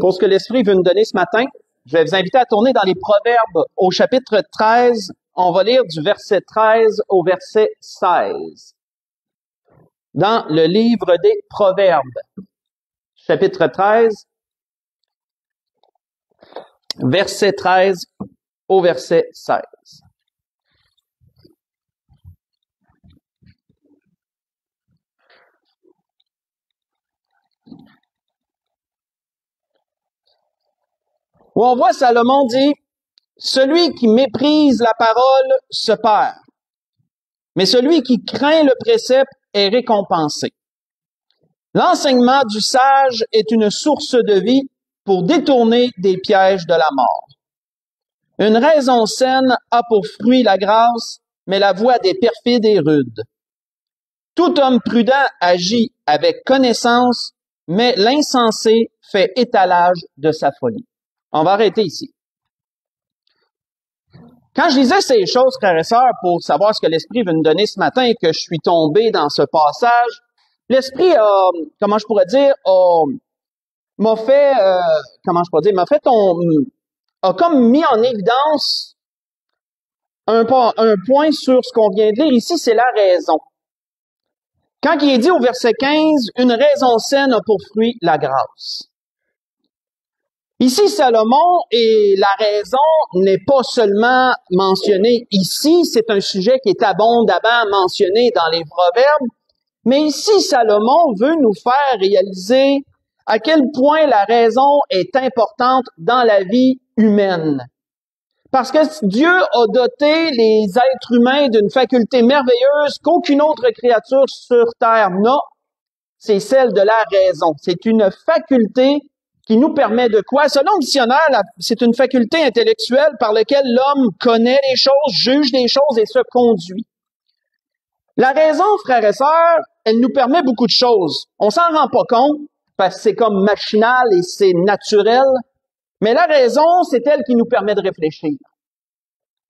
Pour ce que l'Esprit veut nous donner ce matin, je vais vous inviter à tourner dans les Proverbes au chapitre 13. On va lire du verset 13 au verset 16. Dans le livre des Proverbes, chapitre 13, verset 13 au verset 16. Où on voit Salomon dit, « Celui qui méprise la parole se perd, mais celui qui craint le précepte est récompensé. L'enseignement du sage est une source de vie pour détourner des pièges de la mort. Une raison saine a pour fruit la grâce, mais la voie des perfides est rude. Tout homme prudent agit avec connaissance, mais l'insensé fait étalage de sa folie. » On va arrêter ici. Quand je lisais ces choses, frères et sœurs, pour savoir ce que l'Esprit veut nous donner ce matin et que je suis tombé dans ce passage, l'Esprit a, a comme mis en évidence un point sur ce qu'on vient de lire ici, c'est la raison. Quand il est dit au verset 15, « Une raison saine a pour fruit la grâce ». Ici, Salomon, et la raison n'est pas seulement mentionnée ici, c'est un sujet qui est abondamment mentionné dans les Proverbes, mais ici, Salomon veut nous faire réaliser à quel point la raison est importante dans la vie humaine. Parce que Dieu a doté les êtres humains d'une faculté merveilleuse qu'aucune autre créature sur terre n'a, c'est celle de la raison. C'est une faculté qui nous permet de quoi? Selon le dictionnaire, c'est une faculté intellectuelle par laquelle l'homme connaît les choses, juge les choses et se conduit. La raison, frères et sœurs, elle nous permet beaucoup de choses. On s'en rend pas compte, parce que c'est comme machinal et c'est naturel, mais la raison, c'est elle qui nous permet de réfléchir.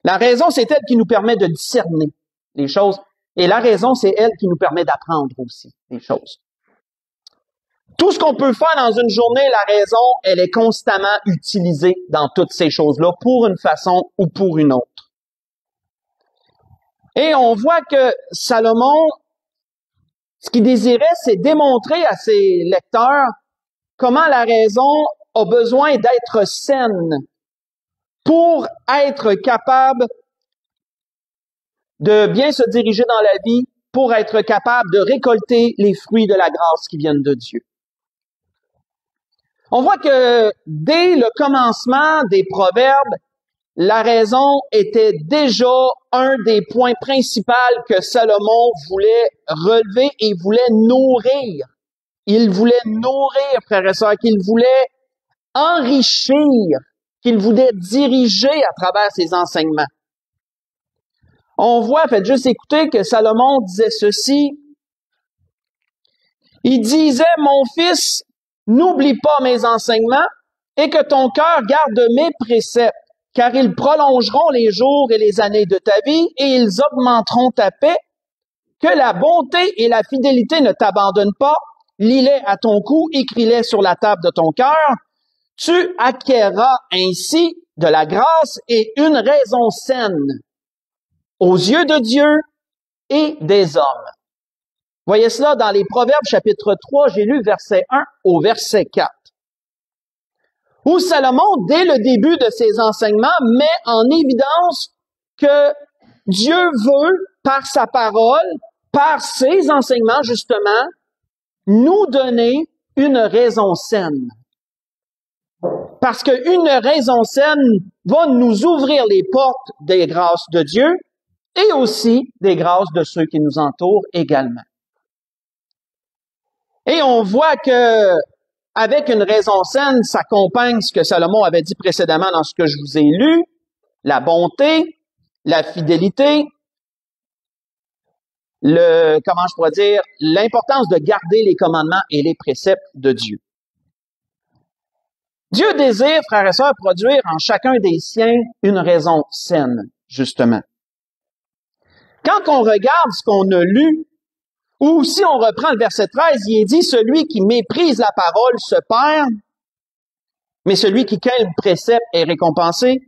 La raison, c'est elle qui nous permet de discerner les choses. Et la raison, c'est elle qui nous permet d'apprendre aussi les choses. Tout ce qu'on peut faire dans une journée, la raison, elle est constamment utilisée dans toutes ces choses-là pour une façon ou pour une autre. Et on voit que Salomon, ce qu'il désirait, c'est démontrer à ses lecteurs comment la raison a besoin d'être saine pour être capable de bien se diriger dans la vie, pour être capable de récolter les fruits de la grâce qui viennent de Dieu. On voit que dès le commencement des Proverbes, la raison était déjà un des points principaux que Salomon voulait relever et voulait nourrir. Il voulait nourrir, frères et sœurs, qu'il voulait enrichir, qu'il voulait diriger à travers ses enseignements. On voit, faites juste écouter, que Salomon disait ceci. Il disait, « Mon fils, n'oublie pas mes enseignements et que ton cœur garde mes préceptes, car ils prolongeront les jours et les années de ta vie et ils augmenteront ta paix. Que la bonté et la fidélité ne t'abandonnent pas. Lis-les à ton cou, écris-les sur la table de ton cœur. Tu acquerras ainsi de la grâce et une raison saine aux yeux de Dieu et des hommes. » Voyez cela dans les Proverbes, chapitre 3, j'ai lu verset 1 au verset 4. Où Salomon, dès le début de ses enseignements, met en évidence que Dieu veut, par sa parole, par ses enseignements, justement, nous donner une raison saine. Parce qu'une raison saine va nous ouvrir les portes des grâces de Dieu et aussi des grâces de ceux qui nous entourent également. Et on voit que avec une raison saine s'accompagne ce que Salomon avait dit précédemment dans ce que je vous ai lu, la bonté, la fidélité, l'importance de garder les commandements et les préceptes de Dieu. Dieu désire, frères et sœurs, produire en chacun des siens une raison saine, justement. Quand on regarde ce qu'on a lu, ou si on reprend le verset 13, il est dit « Celui qui méprise la parole se perd ». mais celui qui craint le précepte est récompensé.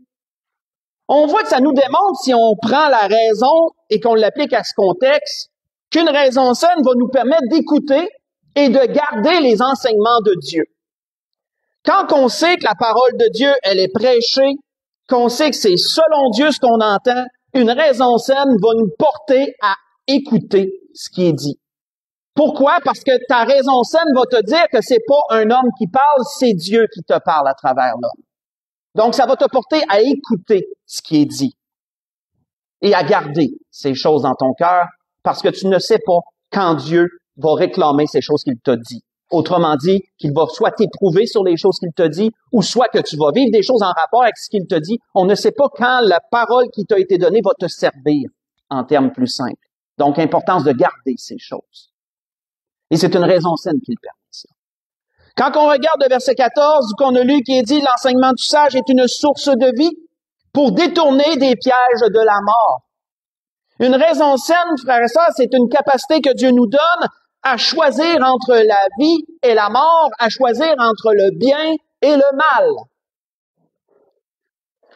On voit que ça nous démontre, si on prend la raison et qu'on l'applique à ce contexte, qu'une raison saine va nous permettre d'écouter et de garder les enseignements de Dieu. Quand on sait que la parole de Dieu, elle est prêchée, qu'on sait que c'est selon Dieu ce qu'on entend, une raison saine va nous porter à écouter ce qui est dit. Pourquoi? Parce que ta raison saine va te dire que c'est pas un homme qui parle, c'est Dieu qui te parle à travers l'homme. Donc, ça va te porter à écouter ce qui est dit et à garder ces choses dans ton cœur parce que tu ne sais pas quand Dieu va réclamer ces choses qu'il t'a dit. Autrement dit, qu'il va soit t'éprouver sur les choses qu'il t'a dit ou soit que tu vas vivre des choses en rapport avec ce qu'il te dit. On ne sait pas quand la parole qui t'a été donnée va te servir en termes plus simples. Donc, importance de garder ces choses. Et c'est une raison saine qui le permet, ça. Quand on regarde le verset 14 qu'on a lu qui est dit « L'enseignement du sage est une source de vie pour détourner des pièges de la mort. » Une raison saine, frères et sœurs, c'est une capacité que Dieu nous donne à choisir entre la vie et la mort, à choisir entre le bien et le mal.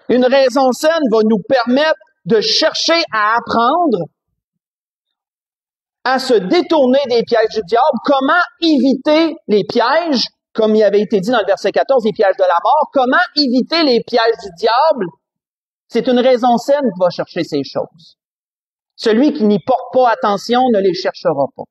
Une raison saine va nous permettre de chercher à apprendre à se détourner des pièges du diable. Comment éviter les pièges, comme il avait été dit dans le verset 14, les pièges de la mort. Comment éviter les pièges du diable? C'est une raison saine qui va chercher ces choses. Celui qui n'y porte pas attention ne les cherchera pas.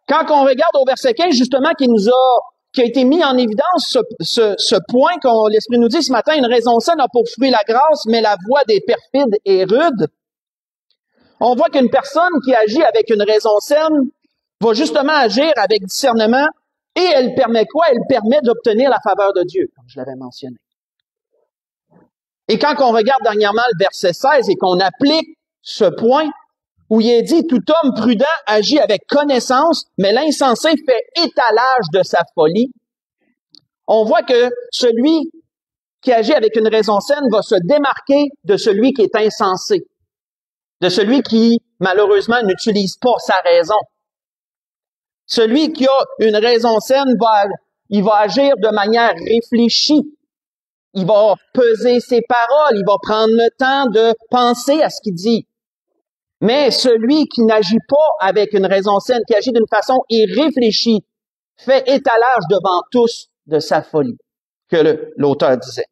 Quand on regarde au verset 15, justement, qui a été mis en évidence ce point qu'on l'Esprit nous dit ce matin, une raison saine a pour fruit la grâce, mais la voie des perfides est rude. On voit qu'une personne qui agit avec une raison saine va justement agir avec discernement et elle permet quoi? Elle permet d'obtenir la faveur de Dieu, comme je l'avais mentionné. Et quand on regarde dernièrement le verset 16 et qu'on applique ce point où il est dit « Tout homme prudent agit avec connaissance, mais l'insensé fait étalage de sa folie », on voit que celui qui agit avec une raison saine va se démarquer de celui qui est insensé, de celui qui, malheureusement, n'utilise pas sa raison. Celui qui a une raison saine, il va agir de manière réfléchie. Il va peser ses paroles, il va prendre le temps de penser à ce qu'il dit. Mais celui qui n'agit pas avec une raison saine, qui agit d'une façon irréfléchie, fait étalage devant tous de sa folie, que l'auteur disait.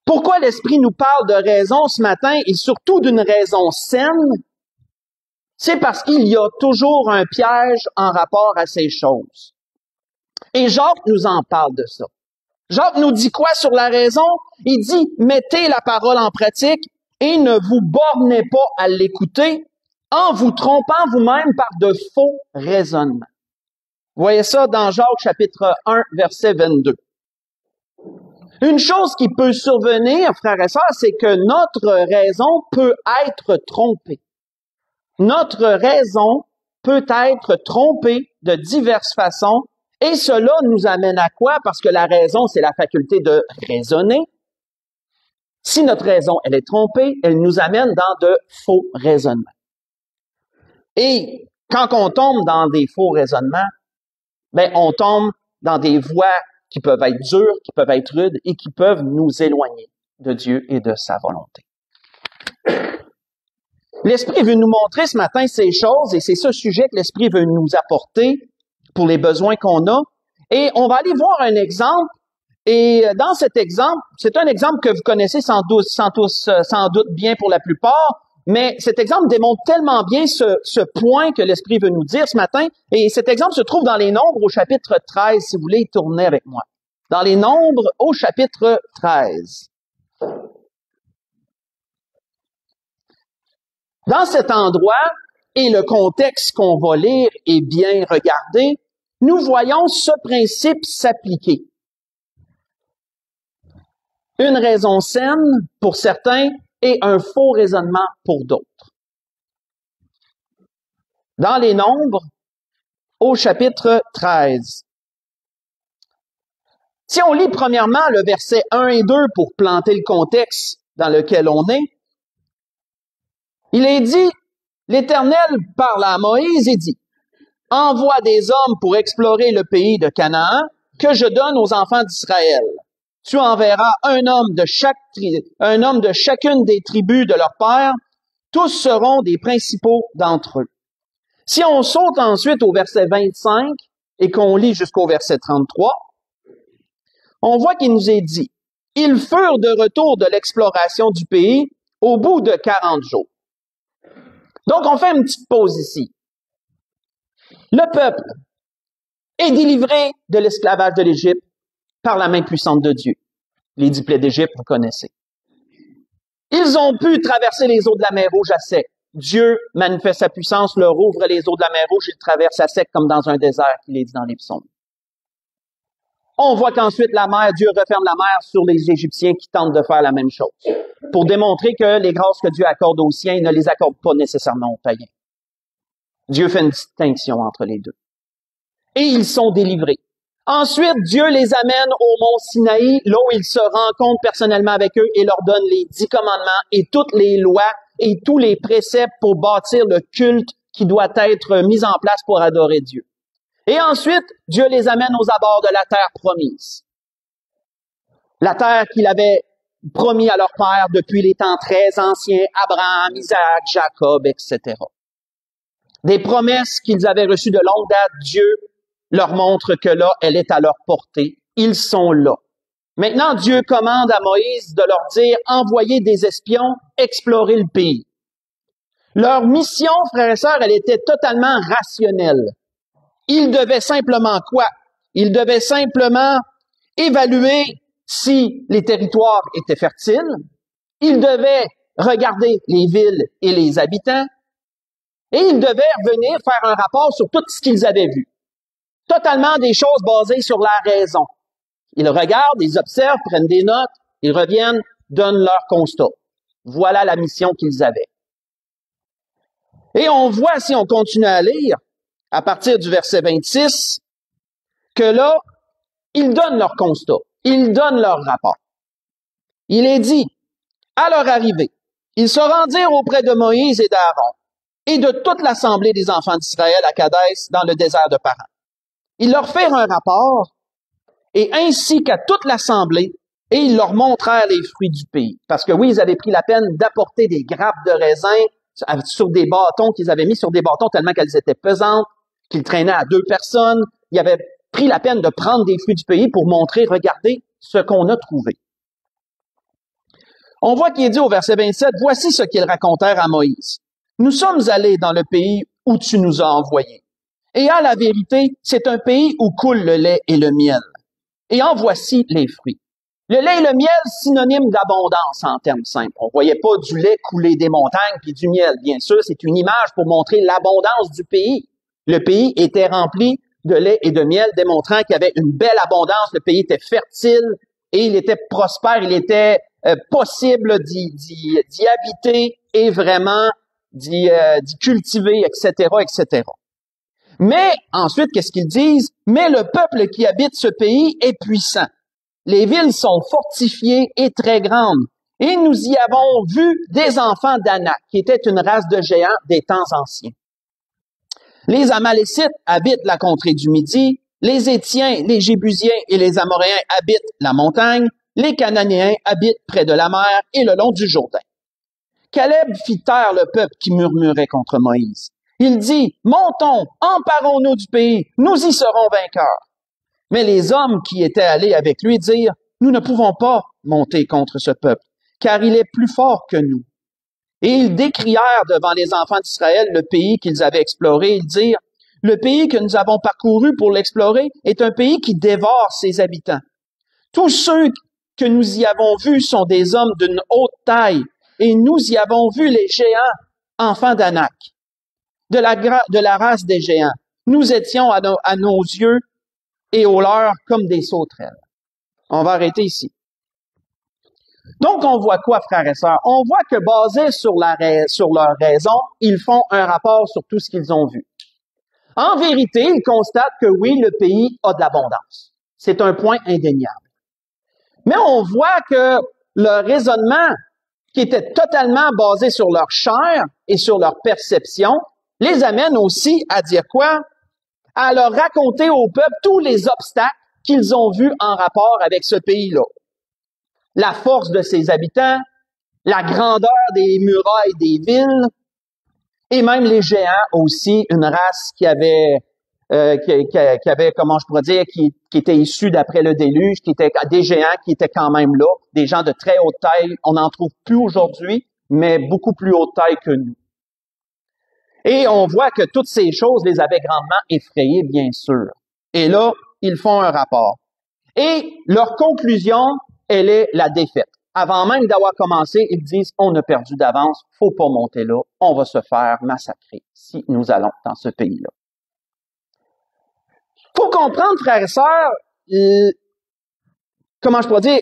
Pourquoi l'Esprit nous parle de raison ce matin et surtout d'une raison saine? C'est parce qu'il y a toujours un piège en rapport à ces choses. Et Jacques nous en parle de ça. Jacques nous dit quoi sur la raison? Il dit, mettez la parole en pratique et ne vous bornez pas à l'écouter en vous trompant vous-même par de faux raisonnements. Vous voyez ça dans Jacques chapitre 1, verset 22. Une chose qui peut survenir, frères et sœurs, c'est que notre raison peut être trompée. Notre raison peut être trompée de diverses façons et cela nous amène à quoi? Parce que la raison, c'est la faculté de raisonner. Si notre raison, elle est trompée, elle nous amène dans de faux raisonnements. Et quand on tombe dans des faux raisonnements, on tombe dans des voies qui peuvent être dures, qui peuvent être rudes et qui peuvent nous éloigner de Dieu et de sa volonté. L'Esprit veut nous montrer ce matin ces choses et c'est ce sujet que l'Esprit veut nous apporter pour les besoins qu'on a. Et on va aller voir un exemple. Et dans cet exemple, c'est un exemple que vous connaissez sans doute bien pour la plupart, mais cet exemple démontre tellement bien ce point que l'Esprit veut nous dire ce matin. Et cet exemple se trouve dans les Nombres au chapitre 13, si vous voulez y tourner avec moi. Dans les Nombres au chapitre 13. Dans cet endroit, et le contexte qu'on va lire est bien regardé, nous voyons ce principe s'appliquer. Une raison saine pour certains et un faux raisonnement pour d'autres. Dans les Nombres, au chapitre 13. Si on lit premièrement le verset 1 et 2 pour planter le contexte dans lequel on est, il est dit, l'Éternel parle à Moïse et dit, « Envoie des hommes pour explorer le pays de Canaan, que je donne aux enfants d'Israël. Tu enverras un homme de chacune des tribus de leur père. Tous seront des principaux d'entre eux. Si on saute ensuite au verset 25 et qu'on lit jusqu'au verset 33, on voit qu'il nous est dit, « Ils furent de retour de l'exploration du pays au bout de 40 jours. » Donc, on fait une petite pause ici. Le peuple est délivré de l'esclavage de l'Égypte par la main puissante de Dieu. Les 10 plaies d'Égypte, vous connaissez. Ils ont pu traverser les eaux de la mer Rouge à sec. Dieu manifeste sa puissance, leur ouvre les eaux de la mer Rouge, ils traversent à sec comme dans un désert, qu'il est dit dans les psaumes. On voit qu'ensuite la mer, Dieu referme la mer sur les Égyptiens qui tentent de faire la même chose, pour démontrer que les grâces que Dieu accorde aux siens, il ne les accorde pas nécessairement aux païens. Dieu fait une distinction entre les deux. Et ils sont délivrés. Ensuite, Dieu les amène au mont Sinaï, là où il se rencontre personnellement avec eux et leur donne les 10 commandements et toutes les lois et tous les préceptes pour bâtir le culte qui doit être mis en place pour adorer Dieu. Et ensuite, Dieu les amène aux abords de la terre promise. La terre qu'il avait promis à leur père depuis les temps très anciens, Abraham, Isaac, Jacob, etc. Des promesses qu'ils avaient reçues de longue date, Dieu leur montre que là, elle est à leur portée. Ils sont là. Maintenant, Dieu commande à Moïse de leur dire, envoyez des espions explorer le pays. Leur mission, frères et sœurs, elle était totalement rationnelle. Ils devaient simplement quoi? Ils devaient simplement évaluer si les territoires étaient fertiles. Ils devaient regarder les villes et les habitants. Et ils devaient revenir faire un rapport sur tout ce qu'ils avaient vu. Totalement des choses basées sur la raison. Ils regardent, ils observent, prennent des notes, ils reviennent, donnent leur constat. Voilà la mission qu'ils avaient. Et on voit, si on continue à lire, à partir du verset 26, que là, ils donnent leur constat, ils donnent leur rapport. Il est dit, à leur arrivée, ils se rendirent auprès de Moïse et d'Aaron et de toute l'assemblée des enfants d'Israël à Kadès dans le désert de Paran. Ils leur firent un rapport, et ainsi qu'à toute l'assemblée, et ils leur montrèrent les fruits du pays. Parce que oui, ils avaient pris la peine d'apporter des grappes de raisin sur des bâtons qu'ils avaient mis sur des bâtons tellement qu'elles étaient pesantes, qu'ils traînaient à 2 personnes. Ils avaient pris la peine de prendre des fruits du pays pour montrer, regardez ce qu'on a trouvé. On voit qu'il est dit au verset 27, « Voici ce qu'ils racontèrent à Moïse. Nous sommes allés dans le pays où tu nous as envoyés. Et à la vérité, c'est un pays où coule le lait et le miel. Et en voici les fruits. » Le lait et le miel, synonyme d'abondance en termes simples. On voyait pas du lait couler des montagnes puis du miel. Bien sûr, c'est une image pour montrer l'abondance du pays. Le pays était rempli de lait et de miel, démontrant qu'il y avait une belle abondance. Le pays était fertile et il était prospère. Il était possible d'y habiter et vraiment d'y cultiver, etc., etc. Mais ensuite, qu'est-ce qu'ils disent? Mais le peuple qui habite ce pays est puissant. Les villes sont fortifiées et très grandes. Et nous y avons vu des enfants d'Anak, qui étaient une race de géants des temps anciens. Les Amalécites habitent la contrée du Midi. Les Étiens, les Jébusiens et les Amoréens habitent la montagne. Les Cananéens habitent près de la mer et le long du Jourdain. Caleb fit taire le peuple qui murmurait contre Moïse. Il dit, « Montons, emparons-nous du pays, nous y serons vainqueurs. » Mais les hommes qui étaient allés avec lui dirent, « Nous ne pouvons pas monter contre ce peuple, car il est plus fort que nous. » Et ils décrièrent devant les enfants d'Israël le pays qu'ils avaient exploré. Ils dirent, « Le pays que nous avons parcouru pour l'explorer est un pays qui dévore ses habitants. Tous ceux que nous y avons vus sont des hommes d'une haute taille, et nous y avons vu les géants, enfants d'Anak, de la race des géants. Nous étions à nos yeux et aux leurs comme des sauterelles. » On va arrêter ici. Donc, on voit quoi, frères et sœurs? On voit que basé sur leur raison, ils font un rapport sur tout ce qu'ils ont vu. En vérité, ils constatent que oui, le pays a de l'abondance. C'est un point indéniable. Mais on voit que leur raisonnement, qui était totalement basé sur leur chair et sur leur perception, les amène aussi à dire quoi? À leur raconter au peuple tous les obstacles qu'ils ont vu en rapport avec ce pays-là. La force de ses habitants, la grandeur des murailles des villes, et même les géants aussi, une race qui avait, comment je pourrais dire, qui était issue d'après le déluge, qui était des géants qui étaient quand même là, des gens de très haute taille. On n'en trouve plus aujourd'hui, mais beaucoup plus haute taille que nous. Et on voit que toutes ces choses les avaient grandement effrayés, bien sûr. Et là, ils font un rapport. Et leur conclusion, elle est la défaite. Avant même d'avoir commencé, ils disent, on a perdu d'avance, faut pas monter là, on va se faire massacrer si nous allons dans ce pays-là. Faut comprendre, frères et sœurs, comment je pourrais dire,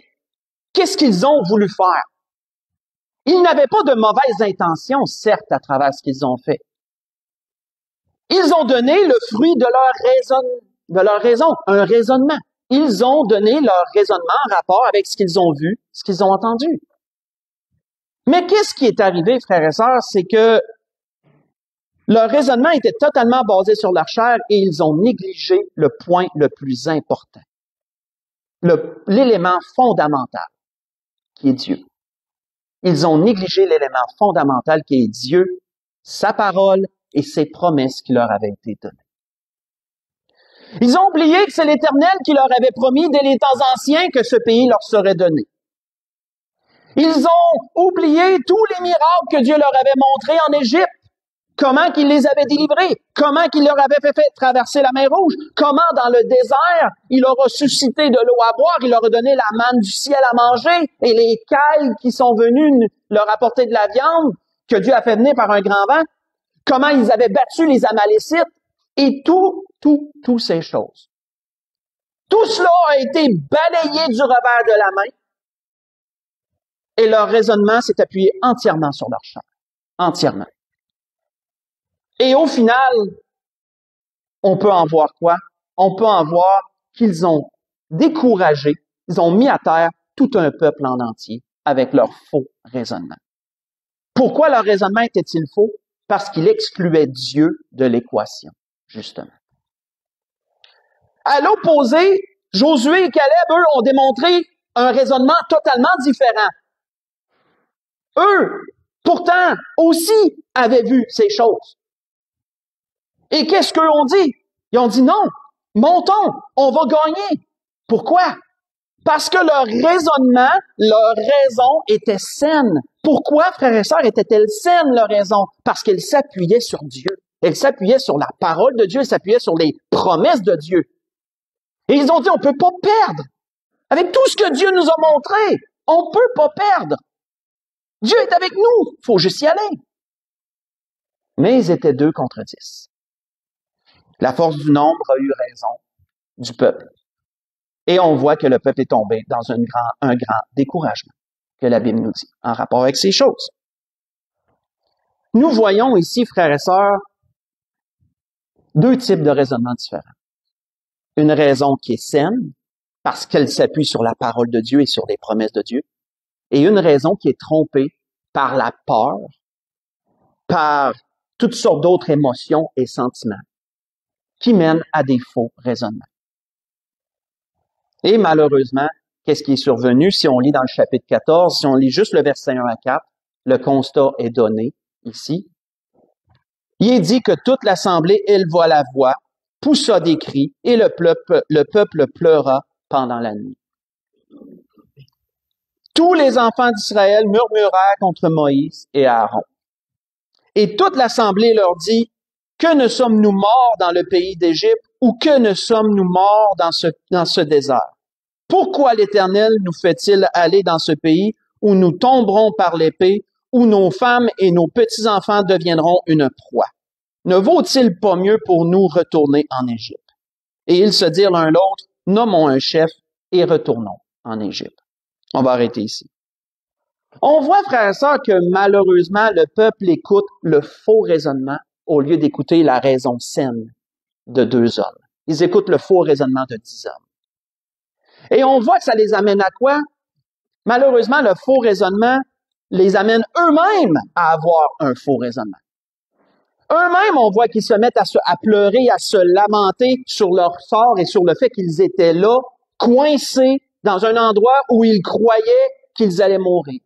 qu'est-ce qu'ils ont voulu faire? Ils n'avaient pas de mauvaises intentions, certes, à travers ce qu'ils ont fait. Ils ont donné le fruit de leur raison, un raisonnement. Ils ont donné leur raisonnement en rapport avec ce qu'ils ont vu, ce qu'ils ont entendu. Mais qu'est-ce qui est arrivé, frères et sœurs, c'est que leur raisonnement était totalement basé sur leur chair et ils ont négligé le point le plus important, l'élément fondamental, qui est Dieu. Ils ont négligé l'élément fondamental qui est Dieu, sa parole et ses promesses qui leur avaient été données. Ils ont oublié que c'est l'Éternel qui leur avait promis dès les temps anciens que ce pays leur serait donné. Ils ont oublié tous les miracles que Dieu leur avait montrés en Égypte. Comment qu'il les avait délivrés, comment qu'il leur avait fait traverser la mer Rouge, comment dans le désert, il leur a suscité de l'eau à boire, il leur a donné la manne du ciel à manger, et les cailles qui sont venues leur apporter de la viande, que Dieu a fait venir par un grand vent, comment ils avaient battu les Amalécites, et toutes ces choses. Tout cela a été balayé du revers de la main, et leur raisonnement s'est appuyé entièrement sur leur chair. Entièrement. Et au final, on peut en voir quoi? On peut en voir qu'ils ont découragé, ils ont mis à terre tout un peuple en entier avec leur faux raisonnement. Pourquoi leur raisonnement était-il faux? Parce qu'il excluait Dieu de l'équation, justement. À l'opposé, Josué et Caleb, eux, ont démontré un raisonnement totalement différent. Eux, pourtant, aussi avaient vu ces choses. Et qu'est-ce qu'eux ont dit? Ils ont dit non, montons, on va gagner. Pourquoi? Parce que leur raisonnement, leur raison était saine. Pourquoi, frères et sœurs, était-elle saine, leur raison? Parce qu'elle s'appuyait sur Dieu. Elle s'appuyait sur la parole de Dieu, elle s'appuyait sur les promesses de Dieu. Et ils ont dit, on peut pas perdre. Avec tout ce que Dieu nous a montré, on peut pas perdre. Dieu est avec nous, faut juste y aller. Mais ils étaient 2 contre 10. La force du nombre a eu raison du peuple. Et on voit que le peuple est tombé dans un grand découragement, que la Bible nous dit, en rapport avec ces choses. Nous voyons ici, frères et sœurs, 2 types de raisonnements différents. Une raison qui est saine, parce qu'elle s'appuie sur la parole de Dieu et sur les promesses de Dieu, et une raison qui est trompée par la peur, par toutes sortes d'autres émotions et sentiments, qui mènent à des faux raisonnements. Et malheureusement, qu'est-ce qui est survenu? Si on lit dans le chapitre 14, si on lit juste le verset 1 à 4, le constat est donné ici. Il est dit que toute l'assemblée éleva la voix, poussa des cris, et le peuple pleura pendant la nuit. Tous les enfants d'Israël murmurèrent contre Moïse et Aaron. Et toute l'assemblée leur dit, que ne sommes-nous morts dans le pays d'Égypte ou que ne sommes-nous morts dans ce désert? Pourquoi l'Éternel nous fait-il aller dans ce pays où nous tomberons par l'épée, où nos femmes et nos petits-enfants deviendront une proie? Ne vaut-il pas mieux pour nous retourner en Égypte? Et ils se dirent l'un l'autre, nommons un chef et retournons en Égypte. On va arrêter ici. On voit, frères et sœurs, que malheureusement, le peuple écoute le faux raisonnement au lieu d'écouter la raison saine de 2 hommes. Ils écoutent le faux raisonnement de 10 hommes. Et on voit que ça les amène à quoi? Malheureusement, le faux raisonnement les amène eux-mêmes à avoir un faux raisonnement. Eux-mêmes, on voit qu'ils se mettent à pleurer, à se lamenter sur leur sort et sur le fait qu'ils étaient là, coincés dans un endroit où ils croyaient qu'ils allaient mourir.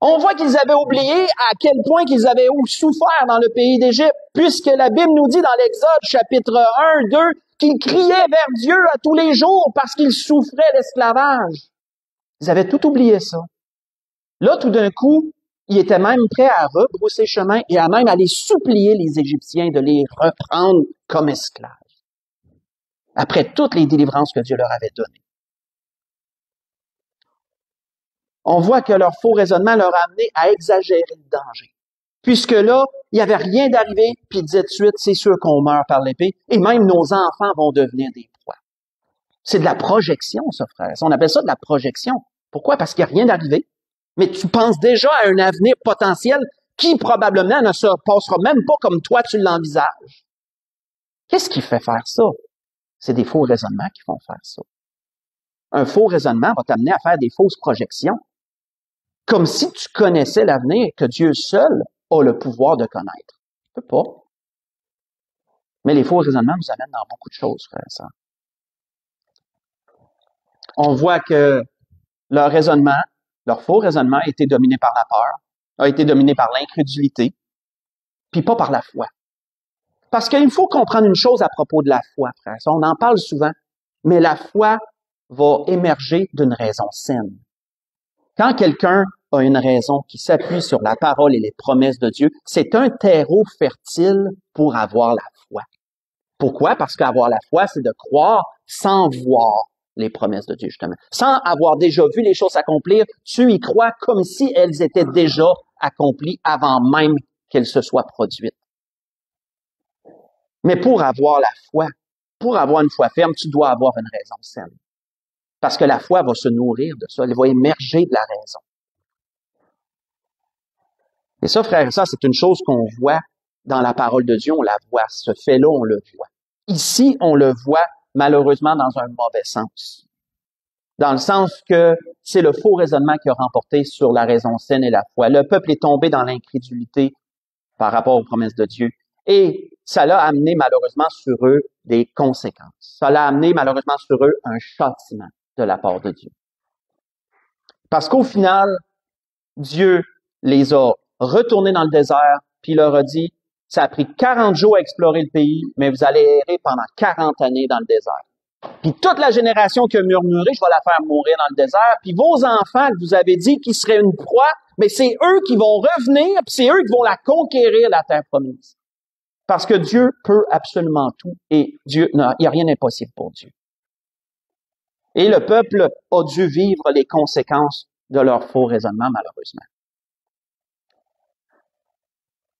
On voit qu'ils avaient oublié à quel point qu'ils avaient souffert dans le pays d'Égypte, puisque la Bible nous dit dans l'Exode, chapitre 1, 2, qu'ils criaient vers Dieu à tous les jours parce qu'ils souffraient d'esclavage. Ils avaient tout oublié ça. Là, tout d'un coup, ils étaient même prêts à rebrousser chemin et à même aller supplier les Égyptiens de les reprendre comme esclaves. Après toutes les délivrances que Dieu leur avait données. On voit que leur faux raisonnement leur a amené à exagérer le danger. Puisque là, il n'y avait rien d'arrivé, puis ils disaient tout de suite, c'est sûr qu'on meurt par l'épée, et même nos enfants vont devenir des proies. C'est de la projection, ça, frère. On appelle ça de la projection. Pourquoi? Parce qu'il n'y a rien d'arrivé. Mais tu penses déjà à un avenir potentiel qui probablement ne se passera même pas comme toi tu l'envisages. Qu'est-ce qui fait faire ça? C'est des faux raisonnements qui font faire ça. Un faux raisonnement va t'amener à faire des fausses projections. Comme si tu connaissais l'avenir que Dieu seul a le pouvoir de connaître. Tu peux pas. Mais les faux raisonnements nous amènent dans beaucoup de choses, frère et sœur. On voit que leur raisonnement, leur faux raisonnement a été dominé par la peur, a été dominé par l'incrédulité, puis pas par la foi. Parce qu'il faut comprendre une chose à propos de la foi, frère. On en parle souvent, mais la foi va émerger d'une raison saine. Quand quelqu'un a une raison qui s'appuie sur la parole et les promesses de Dieu, c'est un terreau fertile pour avoir la foi. Pourquoi? Parce qu'avoir la foi, c'est de croire sans voir les promesses de Dieu, justement. Sans avoir déjà vu les choses s'accomplir, tu y crois comme si elles étaient déjà accomplies avant même qu'elles se soient produites. Mais pour avoir la foi, pour avoir une foi ferme, tu dois avoir une raison saine. Parce que la foi va se nourrir de ça, elle va émerger de la raison. Et ça, frère et sœurs, c'est une chose qu'on voit dans la parole de Dieu, on la voit. Ce fait-là, on le voit. Ici, on le voit malheureusement dans un mauvais sens. Dans le sens que c'est le faux raisonnement qui a remporté sur la raison saine et la foi. Le peuple est tombé dans l'incrédulité par rapport aux promesses de Dieu. Et ça l'a amené malheureusement sur eux des conséquences. Ça l'a amené malheureusement sur eux un châtiment de la part de Dieu. Parce qu'au final, Dieu les a retournés dans le désert, puis il leur a dit, ça a pris 40 jours à explorer le pays, mais vous allez errer pendant 40 années dans le désert. Puis toute la génération qui a murmuré, je vais la faire mourir dans le désert, puis vos enfants que vous avez dit qu'ils seraient une proie, mais c'est eux qui vont revenir, puis c'est eux qui vont la conquérir, la terre promise. Parce que Dieu peut absolument tout, et Dieu, non, il n'y a rien d'impossible pour Dieu. Et le peuple a dû vivre les conséquences de leur faux raisonnement, malheureusement.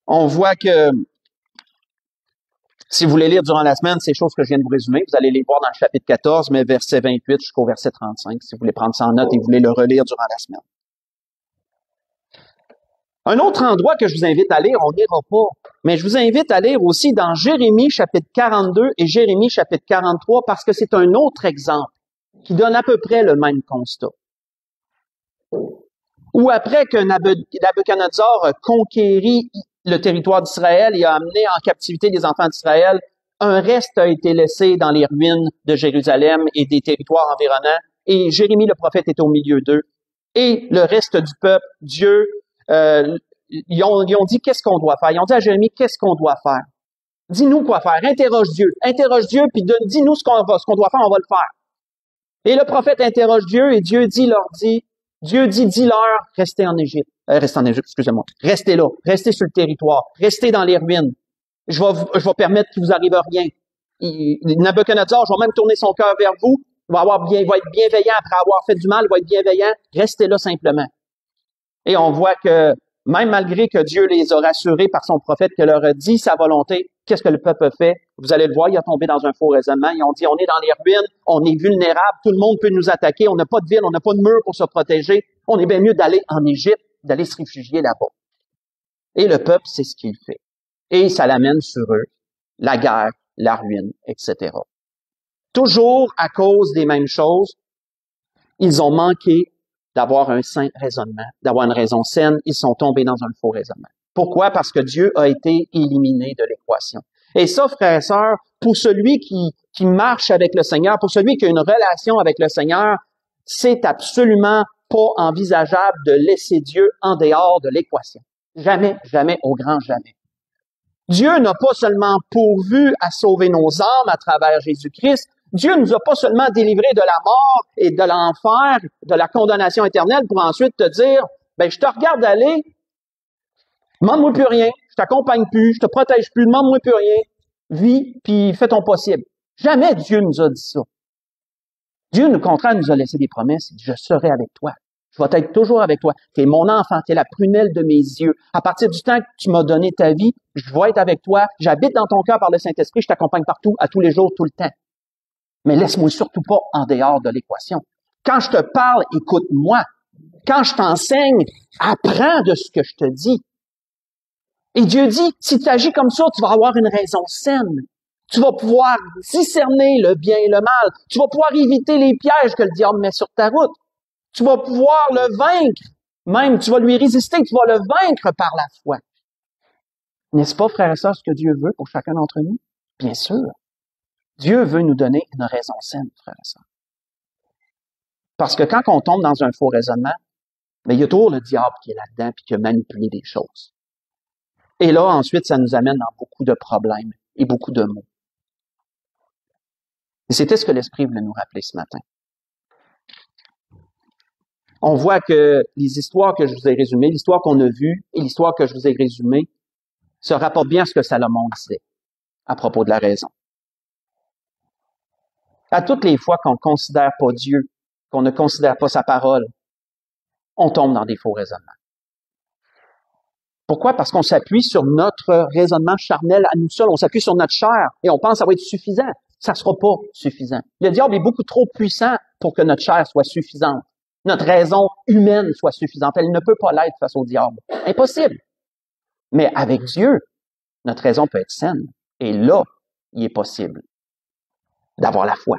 On voit que, si vous voulez lire durant la semaine ces choses que je viens de vous résumer, vous allez les voir dans le chapitre 14, mais verset 28 jusqu'au verset 35, si vous voulez prendre ça en note et vous voulez le relire durant la semaine. Un autre endroit que je vous invite à lire, on n'ira pas, mais je vous invite à lire aussi dans Jérémie chapitre 42 et Jérémie chapitre 43 parce que c'est un autre exemple qui donne à peu près le même constat. Où après que Nabuchodonosor a conquéri le territoire d'Israël et a amené en captivité les enfants d'Israël, un reste a été laissé dans les ruines de Jérusalem et des territoires environnants, et Jérémie le prophète est au milieu d'eux. Et le reste du peuple, Dieu, ils ont dit qu'est-ce qu'on doit faire. Ils ont dit à Jérémie, qu'est-ce qu'on doit faire? Dis-nous quoi faire. Interroge Dieu, puis dis-nous ce qu'on doit faire, on va le faire. Et le prophète interroge Dieu et Dieu dis-leur, restez en Égypte. Excusez-moi. Restez là. Restez sur le territoire. Restez dans les ruines. Je vais permettre qu'il vous arrive rien. Nabuchodonosor, je vais même tourner son cœur vers vous. Il va être bienveillant après avoir fait du mal. Il va être bienveillant. Restez là simplement. Et on voit que même malgré que Dieu les a rassurés par son prophète qui leur a dit sa volonté, qu'est-ce que le peuple a fait? Vous allez le voir, il a tombé dans un faux raisonnement. Ils ont dit, on est dans les ruines, on est vulnérable, tout le monde peut nous attaquer, on n'a pas de ville, on n'a pas de mur pour se protéger. On est bien mieux d'aller en Égypte, d'aller se réfugier là-bas. Et le peuple, c'est ce qu'il fait. Et ça l'amène sur eux, la guerre, la ruine, etc. Toujours à cause des mêmes choses, ils ont manqué d'avoir un sain raisonnement, d'avoir une raison saine, ils sont tombés dans un faux raisonnement. Pourquoi? Parce que Dieu a été éliminé de l'équation. Et ça, frères et sœurs, pour celui qui marche avec le Seigneur, pour celui qui a une relation avec le Seigneur, c'est absolument pas envisageable de laisser Dieu en dehors de l'équation. Jamais, jamais, au grand jamais. Dieu n'a pas seulement pourvu à sauver nos âmes à travers Jésus-Christ, Dieu nous a pas seulement délivrés de la mort et de l'enfer, de la condamnation éternelle, pour ensuite te dire, ben je te regarde aller, demande-moi plus rien, je t'accompagne plus, je te protège plus, demande-moi plus rien, vis, puis fais ton possible. Jamais Dieu nous a dit ça. Dieu, au contraire, nous a laissé des promesses. Il dit, je serai avec toi. Je vais être toujours avec toi. Tu es mon enfant, tu es la prunelle de mes yeux. À partir du temps que tu m'as donné ta vie, je vais être avec toi. J'habite dans ton cœur par le Saint-Esprit. Je t'accompagne partout, à tous les jours, tout le temps. Mais laisse-moi surtout pas en dehors de l'équation. Quand je te parle, écoute-moi. Quand je t'enseigne, apprends de ce que je te dis. Et Dieu dit, si tu agis comme ça, tu vas avoir une raison saine. Tu vas pouvoir discerner le bien et le mal. Tu vas pouvoir éviter les pièges que le diable met sur ta route. Tu vas pouvoir le vaincre. Même, tu vas lui résister, tu vas le vaincre par la foi. N'est-ce pas, frères et sœurs, ce que Dieu veut pour chacun d'entre nous? Bien sûr. Dieu veut nous donner une raison saine, frères et sœurs. Parce que quand on tombe dans un faux raisonnement, mais il y a toujours le diable qui est là-dedans puis qui a manipulé des choses. Et là, ensuite, ça nous amène dans beaucoup de problèmes et beaucoup de maux. Et c'était ce que l'Esprit voulait nous rappeler ce matin. On voit que les histoires que je vous ai résumées, l'histoire qu'on a vue et l'histoire que je vous ai résumée, se rapportent bien à ce que Salomon disait à propos de la raison. À toutes les fois qu'on ne considère pas Dieu, qu'on ne considère pas sa parole, on tombe dans des faux raisonnements. Pourquoi? Parce qu'on s'appuie sur notre raisonnement charnel à nous seuls. On s'appuie sur notre chair et on pense que ça va être suffisant. Ça ne sera pas suffisant. Le diable est beaucoup trop puissant pour que notre chair soit suffisante. Notre raison humaine soit suffisante. Elle ne peut pas l'être face au diable. Impossible. Mais avec Dieu, notre raison peut être saine. Et là, il est possible d'avoir la foi.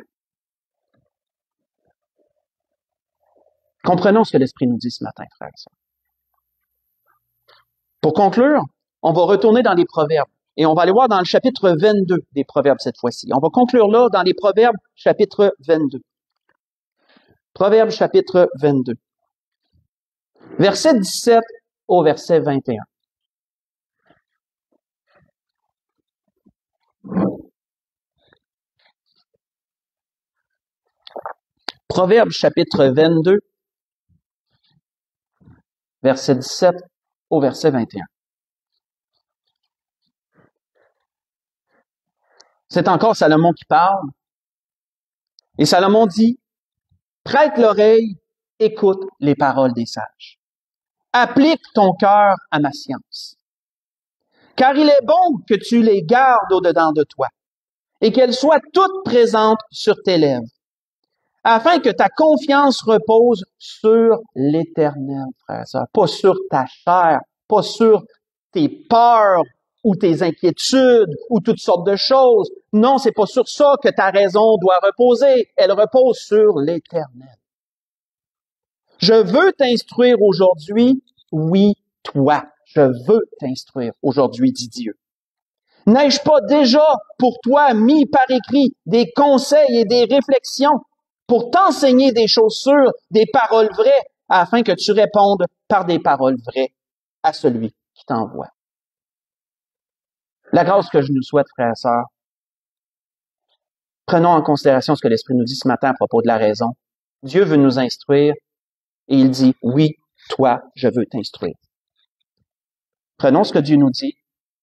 Comprenons ce que l'Esprit nous dit ce matin, frères et sœurs. Pour conclure, on va retourner dans les Proverbes et on va aller voir dans le chapitre 22 des Proverbes cette fois-ci. On va conclure là dans les Proverbes, chapitre 22. Proverbes, chapitre 22. Verset 17 au verset 21. Proverbes, chapitre 22, verset 17 au verset 21. C'est encore Salomon qui parle. Et Salomon dit, « Prête l'oreille, écoute les paroles des sages. Applique ton cœur à ma science. Car il est bon que tu les gardes au-dedans de toi et qu'elles soient toutes présentes sur tes lèvres, afin que ta confiance repose sur l'Éternel, frère et sœur, pas sur ta chair, pas sur tes peurs ou tes inquiétudes ou toutes sortes de choses. Non, c'est pas sur ça que ta raison doit reposer. Elle repose sur l'Éternel. Je veux t'instruire aujourd'hui, oui, toi. Je veux t'instruire aujourd'hui, dit Dieu. N'ai-je pas déjà pour toi mis par écrit des conseils et des réflexions pour t'enseigner des choses sûres, des paroles vraies, afin que tu répondes par des paroles vraies à celui qui t'envoie? La grâce que je nous souhaite, frères et sœurs, prenons en considération ce que l'Esprit nous dit ce matin à propos de la raison. Dieu veut nous instruire et il dit, oui, toi, je veux t'instruire. Prenons ce que Dieu nous dit,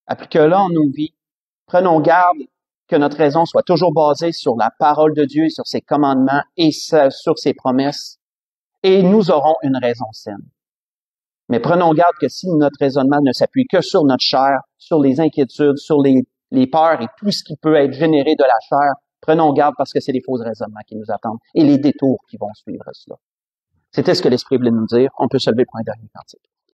appliquons-le en nos vies, prenons garde que notre raison soit toujours basée sur la parole de Dieu, sur ses commandements et sur ses promesses, et nous aurons une raison saine. Mais prenons garde que si notre raisonnement ne s'appuie que sur notre chair, sur les inquiétudes, sur les peurs et tout ce qui peut être généré de la chair, prenons garde parce que c'est les faux raisonnements qui nous attendent et les détours qui vont suivre cela. C'était ce que l'Esprit voulait nous dire. On peut se lever pour un dernier cantique.